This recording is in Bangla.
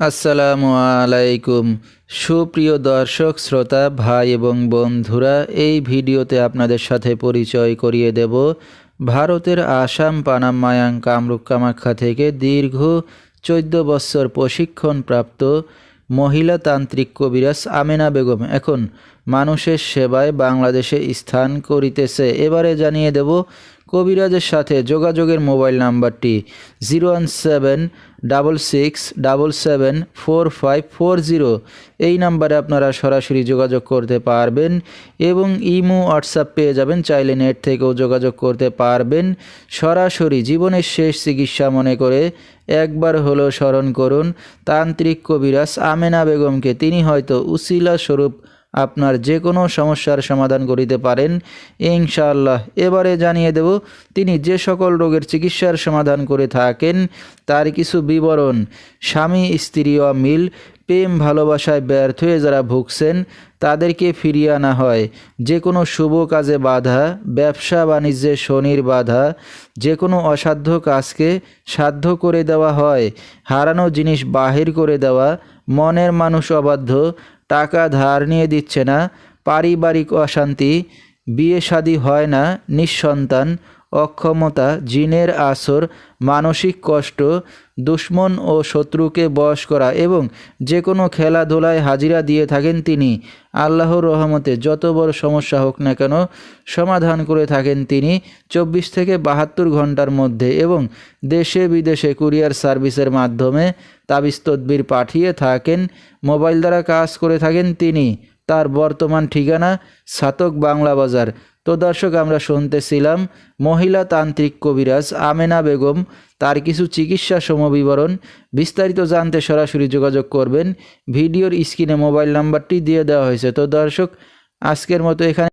আসসালামু আলাইকুম। সুপ্রিয় দর্শক শ্রোতা ভাই এবং বন্ধুরা, এই ভিডিওতে আপনাদের সাথে পরিচয় করিয়ে দেব ভারতের আসাম পানাম মায়াং কামরূপ কামাখ্যা থেকে দীর্ঘ 14 বছর প্রশিক্ষণপ্রাপ্ত মহিলা তান্ত্রিক কবিরাজ আমেনা বেগম এখন মানুষের সেবায় বাংলাদেশে স্থান করিতেছে। এবারে জানিয়ে দেব কবিরাজের সাথে যোগাযোগের মোবাইল নাম্বারটি 01766774540। এই নাম্বারে আপনারা সরাসরি যোগাযোগ করতে পারবেন এবং ইমো হোয়াটসঅ্যাপ পেয়ে যাবেন, চাইলে নেট থেকেও যোগাযোগ করতে পারবেন। সরাসরি জীবনের শেষ চিকিৎসা মনে করে একবার হলো স্মরণ করুন তান্ত্রিক কবিরাজ আমেনা বেগমকে। তিনি হয়তো উসিলা স্বরূপ আপনার যে কোনো সমস্যার সমাধান করিতে পারেন ইনশাআল্লাহ। এবারে জানিয়ে দেব তিনি যে সকল রোগের চিকিৎসার সমাধান করে থাকেন তার কিছু বিবরণ। স্বামী স্ত্রী অমিল, প্রেম ভালোবাসায় ব্যর্থ হয়ে যারা ভুগছেন তাদেরকে ফিরিয়ে আনা হয়, যে কোনো শুভ কাজে বাধা, ব্যবসা বাণিজ্যে শনির বাধা, যে কোনো অসাধ্য কাজকে সাধ্য করে দেওয়া হয়, হারানো জিনিস বাহির করে দেওয়া, মনের মানুষ অবাধ্য, টাকা ধার নিয়ে দিচ্ছে না, পারিবারিক অশান্তি, বিয়ে শাদী হয় না, নিঃসন্তান, অক্ষমতা, জিনের আসর, মানসিক কষ্ট, দুশ্মন ও শত্রুকে বশ করা এবং যে কোনো খেলাধুলায় হাজিরা দিয়ে থাকেন তিনি। আল্লাহর রহমতে যত বড় সমস্যা হোক না কেন সমাধান করে থাকেন তিনি 24 থেকে 72 ঘন্টার মধ্যে এবং দেশে বিদেশে কুরিয়ার সার্ভিসের মাধ্যমে তাবিজ তদবির পাঠিয়ে থাকেন। মোবাইল দ্বারা কাজ করে থাকেন তিনি। তার বর্তমান ঠিকানা ছাতক বাংলা বাজার। তো দর্শক, আমরা শুনতেছিলাম মহিলা তান্ত্রিক কবিরাজ আমেনা বেগম, তার কিছু চিকিৎসা সমবিবরণ। বিস্তারিত জানতে সরাসরি যোগাযোগ করবেন, ভিডিওর স্ক্রিনে মোবাইল নাম্বারটি দিয়ে দেওয়া হয়েছে। তো দর্শক, আজকের মতো এখানে